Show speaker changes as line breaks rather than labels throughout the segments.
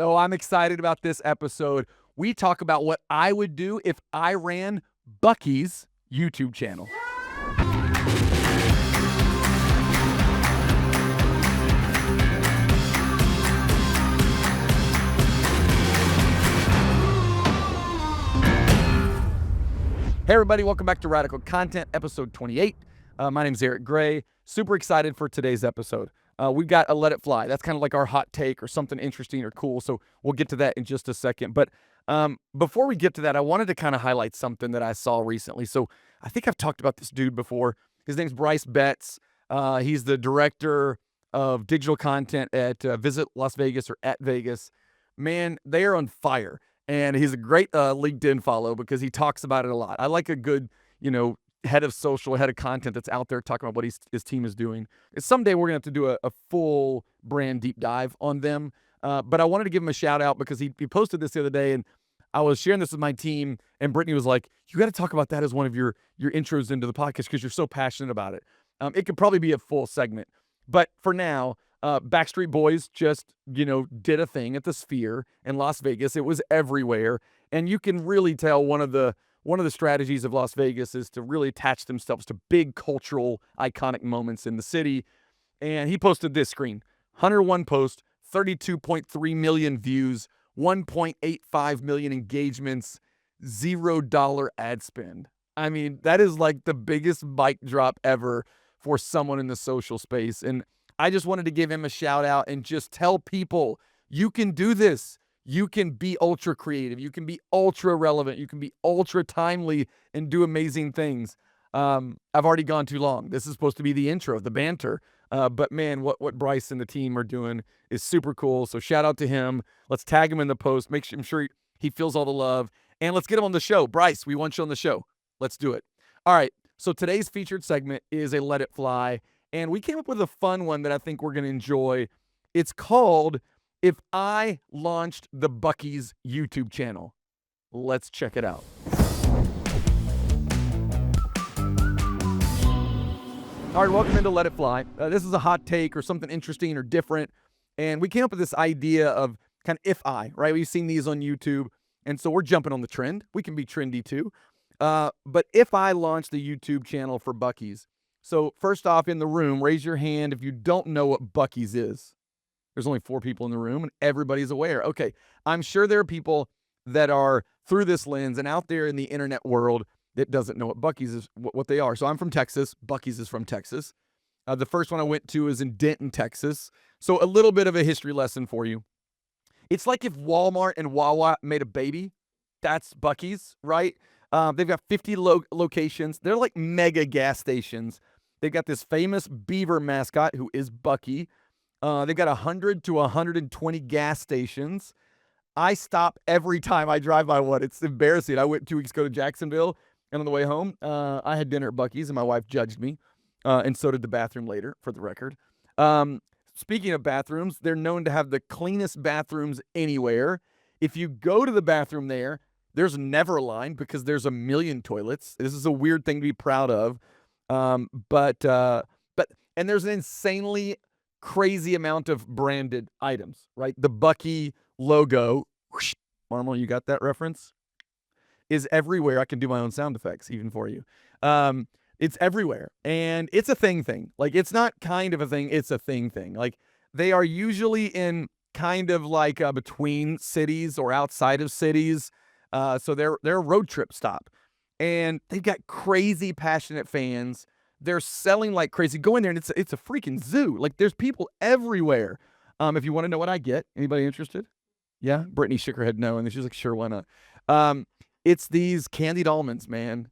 Oh, I'm excited about this episode. We talk about what I would do if I ran Buc-ee's YouTube channel. Hey, everybody, welcome back to Radical Content, episode 28. My name's Eric Gray. Super excited for today's episode. We've got a Let It Fly. That's kind of like our hot take or something interesting or cool. So we'll get to that in just a second. But before we get to that, I wanted to kind of highlight something that I saw recently. So I think I've talked about this dude before. His name's Bryce Betts. He's the director of digital content at Visit Las Vegas or at Vegas. Man, they are on fire. And he's a great LinkedIn follow because he talks about it a lot. I like a good, head of social, head of content that's out there talking about what his team is doing. Someday we're going to have to do a full brand deep dive on them. But I wanted to give him a shout out because he posted this the other day, and I was sharing this with my team, and Brittany was like, you got to talk about that as one of your intros into the podcast because you're so passionate about it. It could probably be a full segment. But for now, Backstreet Boys just, did a thing at the Sphere in Las Vegas. It was everywhere. And you can really tell one of the strategies of Las Vegas is to really attach themselves to big cultural iconic moments in the city. And he posted this screen, 101 post, 32.3 million views, 1.85 million engagements, $0 ad spend. I mean, that is like the biggest mic drop ever for someone in the social space. And I just wanted to give him a shout out and just tell people you can do this. You can be ultra creative. You can be ultra relevant. You can be ultra timely and do amazing things. I've already gone too long. This is supposed to be the intro, the banter. But man, what Bryce and the team are doing is super cool. So shout out to him. Let's tag him in the post. I'm sure he feels all the love. And let's get him on the show. Bryce, we want you on the show. Let's do it. All right. So today's featured segment is a Let It Fly. And we came up with a fun one that I think we're going to enjoy. It's called If I Launched the Buc-ee's YouTube channel. Let's check it out. All right, welcome into Let It Fly. This is a hot take or something interesting or different. And we came up with this idea of kind of if I, right? We've seen these on YouTube. And so we're jumping on the trend. We can be trendy too. But if I launched the YouTube channel for Buc-ee's. So first off, in the room, raise your hand if you don't know what Buc-ee's is. There's only 4 people in the room and everybody's aware. Okay, I'm sure there are people that are through this lens and out there in the internet world that doesn't know what Buc-ee's is, what they are. So I'm from Texas. Buc-ee's is from Texas. The first one I went to is in Denton, Texas. So a little bit of a history lesson for you. It's like if Walmart and Wawa made a baby. That's Buc-ee's, right? They've got 50 locations. They're like mega gas stations. They've got this famous beaver mascot who is Bucky. They've got 100 to 120 gas stations. I stop every time I drive by one. It's embarrassing. I went 2 weeks ago to Jacksonville, and on the way home, I had dinner at Buc-ee's, and my wife judged me, and so did the bathroom later, for the record. Speaking of bathrooms, they're known to have the cleanest bathrooms anywhere. If you go to the bathroom there's never a line because there's a million toilets. This is a weird thing to be proud of. But there's an insanely crazy amount of branded items, right? The Bucky logo, whoosh, Marmal, you got that reference? Is everywhere. I can do my own sound effects even for you. It's everywhere. And it's a thing. Like, it's not kind of a thing. It's a thing. Like, they are usually in kind of like between cities or outside of cities. So they're a road trip stop. And they've got crazy passionate fans. They're selling like crazy. Go in there and it's a freaking zoo. Like, there's people everywhere. If you want to know what I get, anybody interested? Yeah, Brittany shook her head no, and she's like, sure, why not? It's these candied almonds, man.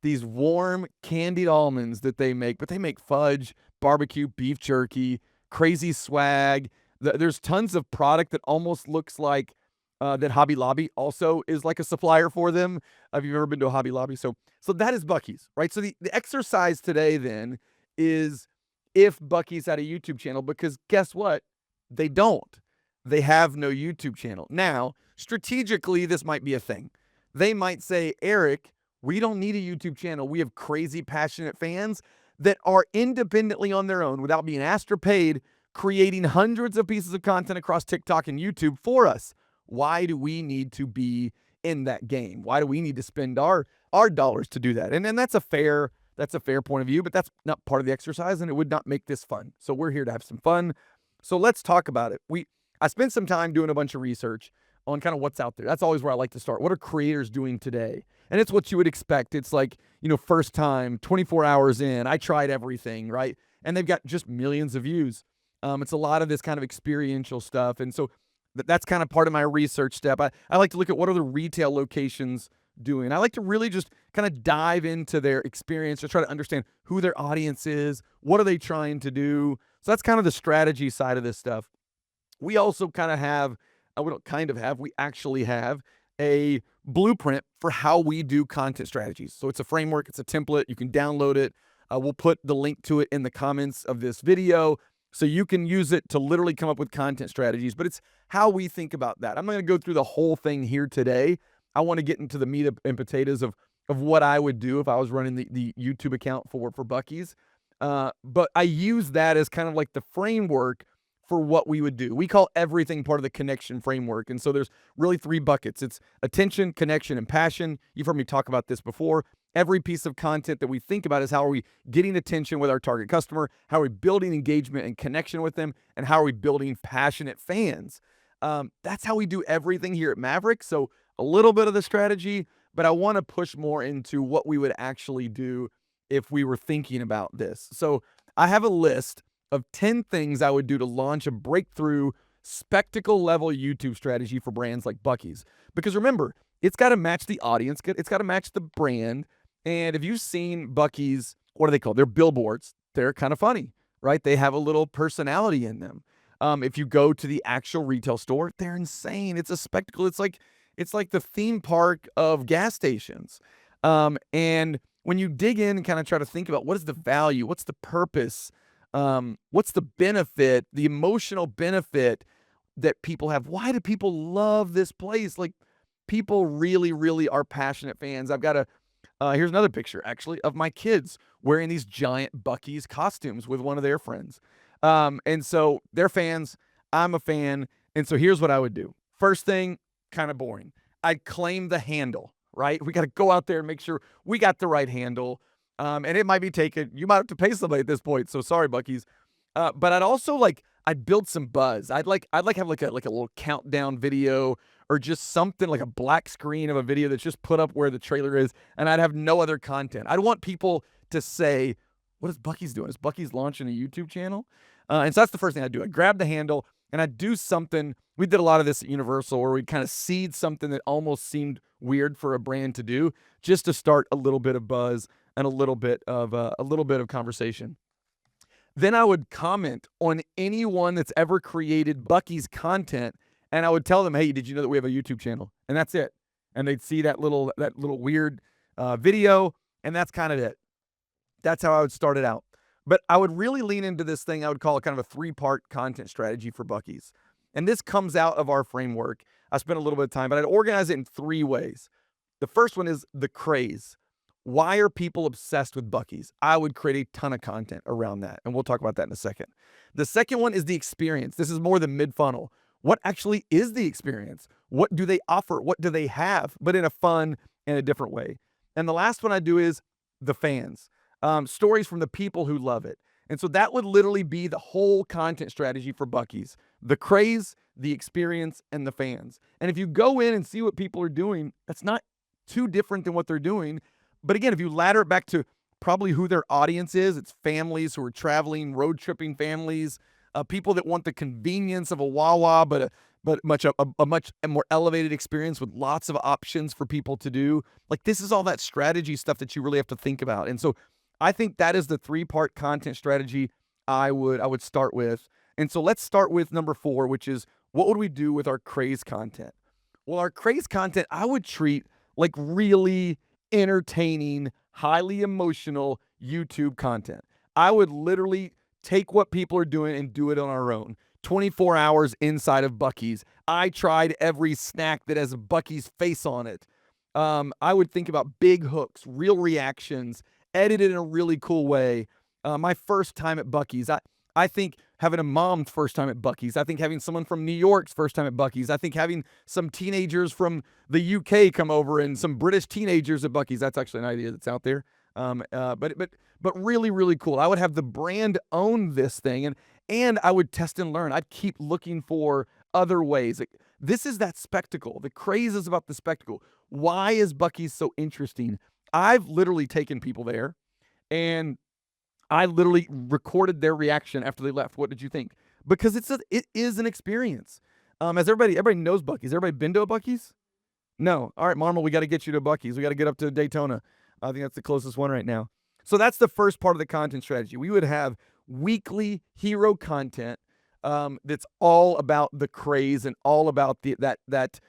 These warm candied almonds that they make, but they make fudge, barbecue, beef jerky, crazy swag. There's tons of product that almost looks like that Hobby Lobby also is like a supplier for them. Have you ever been to a Hobby Lobby? So that is Buc-ee's, right? So the exercise today then is if Buc-ee's had a YouTube channel, because guess what? They don't. They have no YouTube channel. Now, strategically, this might be a thing. They might say, Eric, we don't need a YouTube channel. We have crazy passionate fans that are independently on their own without being asked or paid creating hundreds of pieces of content across TikTok and YouTube for us. Why do we need to be in that game? Why do we need to spend our dollars to do that? And that's a fair point of view, but that's not part of the exercise, and it would not make this fun. So we're here to have some fun. So let's talk about it. I spent some time doing a bunch of research on kind of what's out there. That's always where I like to start. What are creators doing today? And it's what you would expect. It's like, first time, 24 hours in, I tried everything, right? And they've got just millions of views. It's a lot of this kind of experiential stuff. And so that's kind of part of my research step. I like to look at what are the retail locations doing. I like to really just kind of dive into their experience to try to understand who their audience is, what are they trying to do. So that's kind of the strategy side of this stuff. We also kind of have, we actually have a blueprint for how we do content strategies. So it's a framework, it's a template, you can download it. We'll put the link to it in the comments of this video so you can use it to literally come up with content strategies, but it's how we think about that. I'm not going to go through the whole thing here today. I want to get into the meat and potatoes of what I would do if I was running the YouTube account for Buc-ees. But I use that as kind of like the framework for what we would do. We call everything part of the connection framework. And so there's really 3 buckets. It's attention, connection, and passion. You've heard me talk about this before. Every piece of content that we think about is how are we getting attention with our target customer? How are we building engagement and connection with them? And how are we building passionate fans? That's how we do everything here at Maverick. So a little bit of the strategy, but I want to push more into what we would actually do if we were thinking about this. So I have a list of 10 things I would do to launch a breakthrough spectacle level YouTube strategy for brands like Buc-ees. Because remember, it's got to match the audience, it's got to match the brand. And if you've seen Buc-ees, what are they called? They're billboards. They're kind of funny, right? They have a little personality in them. If you go to the actual retail store, they're insane. It's a spectacle. It's like the theme park of gas stations. And when you dig in and kind of try to think about what is the value, what's the purpose, what's the benefit, the emotional benefit that people have? Why do people love this place? Like, people really, really are passionate fans. I've got here's another picture actually of my kids wearing these giant Buc-ees costumes with one of their friends. And so they're fans, I'm a fan. And so here's what I would do. First thing, kind of boring. I'd claim the handle, right? We got to go out there and make sure we got the right handle. And it might be taken. You might have to pay somebody at this point. So sorry, Buc-ees. But I'd also I'd build some buzz. I'd have like a little countdown video or just something like a black screen of a video that's just put up where the trailer is. And I'd have no other content. I'd want people to say, what is Buc-ees doing? Is Buc-ees launching a YouTube channel? And so that's the first thing I'd do. I'd grab the handle and I'd do something. We did a lot of this at Universal where we'd kind of seed something that almost seemed weird for a brand to do just to start a little bit of buzz and a little bit of conversation. Then I would comment on anyone that's ever created Buc-ees content, and I would tell them, "Hey, did you know that we have a YouTube channel?" And that's it. And they'd see that little weird video, and that's kind of it. That's how I would start it out. But I would really lean into this thing I would call kind of a 3-part content strategy for Buc-ees. And this comes out of our framework. I spent a little bit of time, but I'd organize it in 3 ways. The first one is the craze. Why are people obsessed with Buc-ees? I would create a ton of content around that, and we'll talk about that in a second. The second one is the experience. This is more the mid-funnel. What actually is the experience? What do they offer? What do they have? But in a fun and a different way. And the last one I do is the fans. Stories from the people who love it. And so that would literally be the whole content strategy for Buc-ees. The craze, the experience, and the fans. And if you go in and see what people are doing, that's not too different than what they're doing. But again, if you ladder it back to probably who their audience is, it's families who are traveling, road tripping families, people that want the convenience of a Wawa, but a much more elevated experience with lots of options for people to do. Like, this is all that strategy stuff that you really have to think about. And so I think that is the 3-part content strategy I would start with. And so let's start with number 4, which is what would we do with our Craze content? Well, our Craze content I would treat like really entertaining, highly emotional YouTube content. I would literally take what people are doing and do it on our own. 24 hours inside of Buc-ees. I tried every snack that has a Buc-ee's face on it. I would think about big hooks, real reactions, edited in a really cool way. My first time at Buc-ees, I think having a mom's first time at Buc-ee's. I think having someone from New York's first time at Buc-ee's. I think having some teenagers from the UK come over and some British teenagers at Buc-ee's. That's actually an idea that's out there. But really, really cool. I would have the brand own this thing, and I would test and learn. I'd keep looking for other ways. Like, this is that spectacle. The craze is about the spectacle. Why is Buc-ee's so interesting? I've literally taken people there, and I literally recorded their reaction after they left. What did you think? Because it is an experience. As everybody knows Buc-ee's. Everybody been to a Buc-ee's? No. All right, Marma, we got to get you to Buc-ee's. We got to get up to Daytona. I think that's the closest one right now. So that's the first part of the content strategy. We would have weekly hero content that's all about the craze and all about that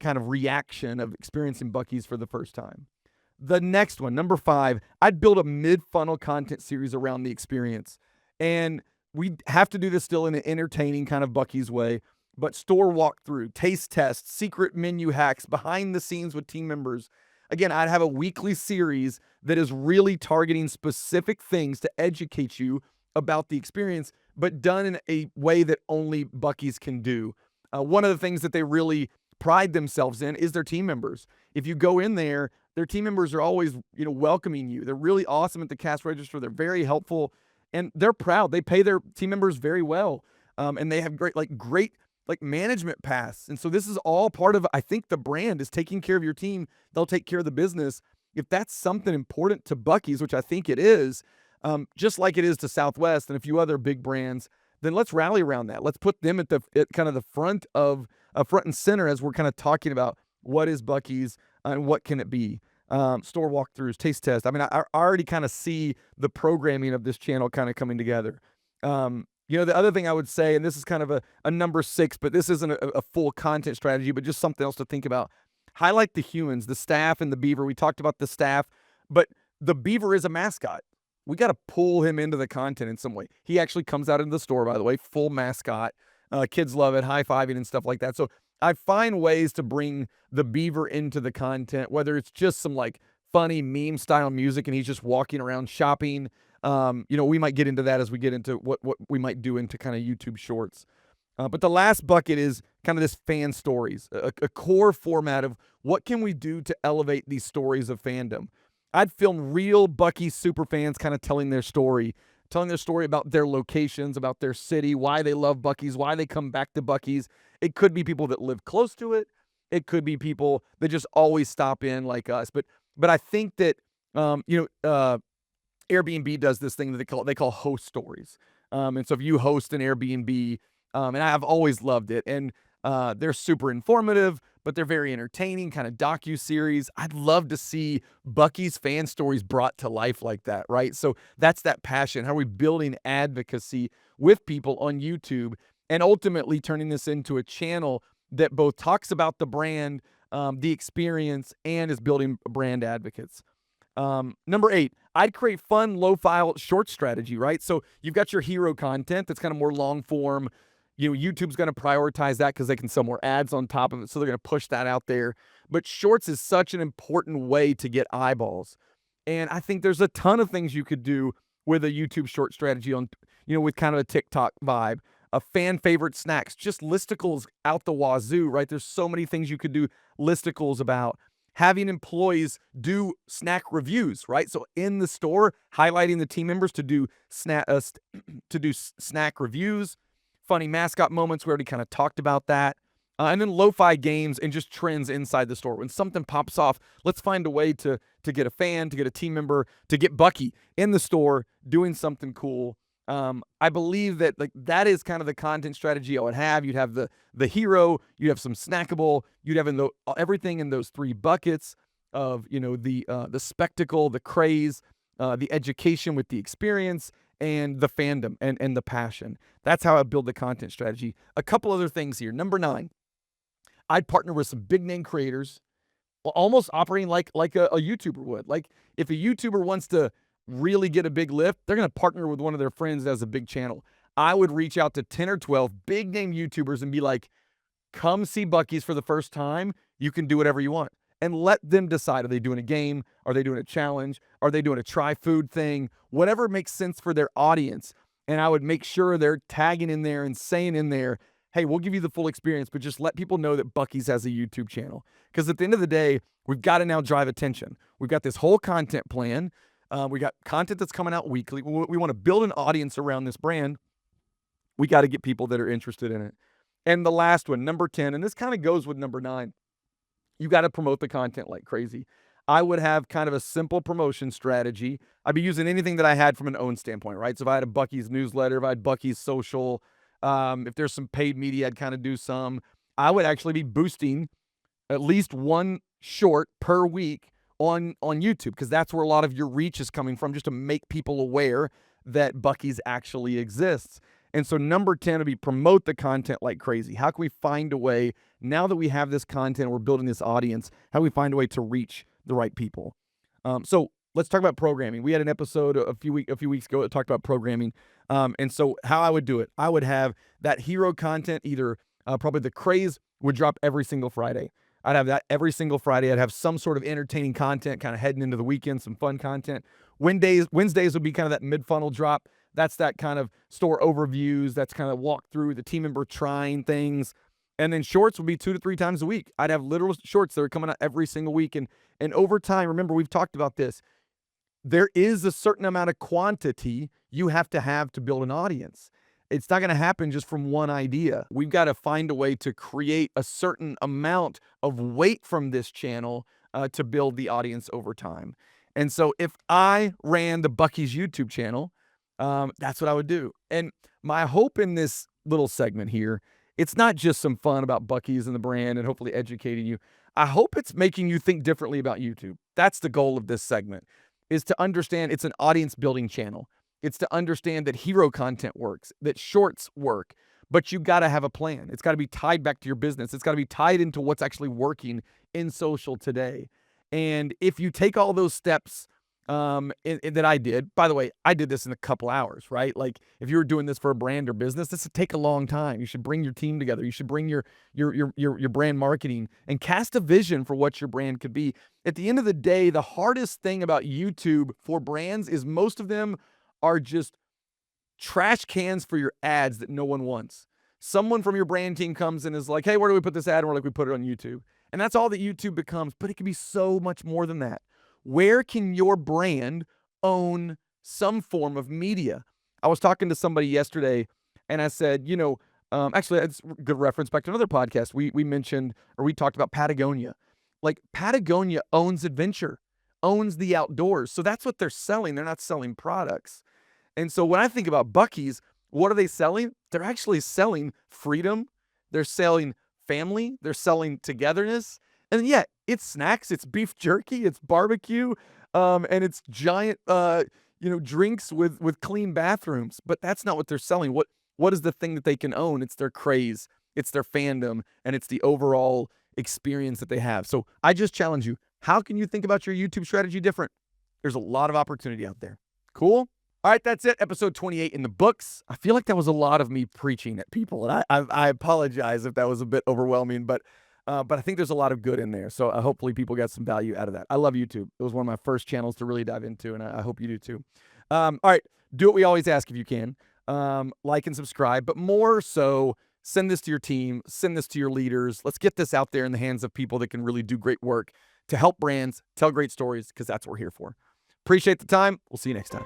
kind of reaction of experiencing Buc-ee's for the first time. The next one, number 5, I'd build a mid-funnel content series around the experience. And we have to do this still in an entertaining kind of Buc-ee's way, but store walkthrough, taste tests, secret menu hacks, behind the scenes with team members. Again, I'd have a weekly series that is really targeting specific things to educate you about the experience, but done in a way that only Buc-ee's can do. One of the things that they really pride themselves in is their team members. If you go in there, their team members are always, welcoming you. They're really awesome at the cash register. They're very helpful, and they're proud. They pay their team members very well, and they have great management paths. And so this is all part of, I think, the brand is taking care of your team. They'll take care of the business. If that's something important to Buc-ee's, which I think it is, just like it is to Southwest and a few other big brands, then let's rally around that. Let's put them at kind of the front and center as we're kind of talking about what is Buc-ee's and what can it be. Store walkthroughs, taste tests. I mean, I already kind of see the programming of this channel kind of coming together. The other thing I would say, and this is kind of a number 6, but this isn't a full content strategy, but just something else to think about. Highlight the humans, the staff and the beaver. We talked about the staff, but the beaver is a mascot. We got to pull him into the content in some way. He actually comes out into the store, by the way, full mascot. Kids love it, high-fiving and stuff like that. So I find ways to bring the beaver into the content, whether it's just some like funny meme style music and he's just walking around shopping. We might get into that as we get into what we might do into kind of YouTube shorts. But the last bucket is kind of this fan stories, a core format of what can we do to elevate these stories of fandom. I'd film real Buc-ee super fans kind of telling their story about their locations, about their city, why they love Buc-ee's, why they come back to Buc-ee's. It could be people that live close to it. It could be people that just always stop in like us. But I think that Airbnb does this thing that they call host stories. And so if you host an Airbnb, and I've always loved it, and they're super informative, but they're very entertaining, kind of docu-series. I'd love to see Buc-ee's fan stories brought to life like that, right? So that's that passion. How are we building advocacy with people on YouTube and ultimately turning this into a channel that both talks about the brand, the experience, and is building brand advocates? Number 8, I'd create fun, low-file short strategy, right? So you've got your hero content that's kind of more long form. YouTube's going to prioritize that because they can sell more ads on top of it. So they're going to push that out there. But shorts is such an important way to get eyeballs. And I think there's a ton of things you could do with a YouTube short strategy on, with kind of a TikTok vibe. Fan favorite snacks, just listicles out the wazoo, right? There's so many things you could do listicles about. Having employees do snack reviews, right? So in the store, highlighting the team members to do snack reviews. Funny mascot moments, we already kind of talked about that. And then lo-fi games and just trends inside the store. When something pops off, let's find a way to get a fan, to get a team member, to get Bucky in the store doing something cool. I believe that that is kind of the content strategy I would have. You'd have the hero, you'd have some snackable, you'd have everything in those 3 buckets of the spectacle, the craze, the education with the experience, and the fandom and the passion. That's how I build the content strategy. A couple other things here. Number 9, I'd partner with some big name creators, almost operating like a YouTuber would. Like if a YouTuber wants to really get a big lift, they're going to partner with one of their friends that has a big channel. I would reach out to 10 or 12 big name YouTubers and be like, come see Buc-ee's for the first time. You can do whatever you want. And let them decide. Are they doing a game? Are they doing a challenge? Are they doing a try food thing? Whatever makes sense for their audience. And I would make sure they're tagging in there and saying in there, hey, we'll give you the full experience, but just let people know that Buc-ee's has a YouTube channel. Because at the end of the day, we've got to now drive attention. We've got this whole content plan. We got content that's coming out weekly. We want to build an audience around this brand. We got to get people that are interested in it. And the last one, number 10, and this kind of goes with number 9, you got to promote the content like crazy. I would have kind of a simple promotion strategy. I'd be using anything that I had from an own standpoint, right? So if I had a Buc-ee's newsletter, if I had Buc-ee's social, if there's some paid media, I'd kind of do some. I would actually be boosting at least one short per week on YouTube, because that's where a lot of your reach is coming from, just to make people aware that Buc-ee's actually exists. And so number 10 would be promote the content like crazy. How can we find a way, now that we have this content, we're building this audience, how do we find a way to reach the right people? So let's talk about programming. We had an episode a few weeks ago that talked about programming. And so how I would do it, I would have that hero content, either probably the Craze would drop every single Friday. I'd have that every single Friday. I'd have some sort of entertaining content kind of heading into the weekend, some fun content. Wednesdays would be kind of that mid-funnel drop. That's that kind of store overviews. That's kind of walk through the team member trying things. And then shorts would be 2 to 3 times a week. I'd have literal shorts that are coming out every single week. And over time, remember, we've talked about this. There is a certain amount of quantity you have to build an audience. It's not going to happen just from one idea. We've got to find a way to create a certain amount of weight from this channel to build the audience over time. And so if I ran the Buc-ee's YouTube channel, that's what I would do. And my hope in this little segment here, it's not just some fun about Buc-ee's and the brand and hopefully educating you. I hope it's making you think differently about YouTube. That's the goal of this segment, is to understand it's an audience building channel. It's to understand that hero content works, that shorts work, but you got to have a plan. It's got to be tied back to your business. It's got to be tied into what's actually working in social today. And if you take all those steps that I did, by the way, I did this in a couple hours, right? Like if you were doing this for a brand or business, this would take a long time. You should bring your team together. You should bring your brand marketing and cast a vision for what your brand could be. At the end of the day, the hardest thing about YouTube for brands is most of them are just trash cans for your ads that no one wants. Someone from your brand team comes and is like, hey, where do we put this ad? And we're like, we put it on YouTube. And that's all that YouTube becomes, but it can be so much more than that. Where can your brand own some form of media? I was talking to somebody yesterday and I said, actually, it's a good reference back to another podcast. We mentioned, or we talked about Patagonia. Like Patagonia owns adventure, owns the outdoors. So that's what they're selling. They're not selling products. And so when I think about Buc-ee's, what are they selling? They're actually selling freedom. They're selling family. They're selling togetherness. And yeah, it's snacks, it's beef jerky, it's barbecue, and it's giant, drinks with clean bathrooms. But that's not what they're selling. What is the thing that they can own? It's their craze, it's their fandom, and it's the overall experience that they have. So I just challenge you. How can you think about your YouTube strategy different? There's a lot of opportunity out there. Cool? All right, that's it. Episode 28 in the books. I feel like that was a lot of me preaching at people, and I apologize if that was a bit overwhelming, but I think there's a lot of good in there. So hopefully people got some value out of that. I love YouTube. It was one of my first channels to really dive into, and I hope you do too. All right, do what we always ask if you can. Like and subscribe, but more so, send this to your team, send this to your leaders. Let's get this out there in the hands of people that can really do great work to help brands tell great stories, because that's what we're here for. Appreciate the time. We'll see you next time.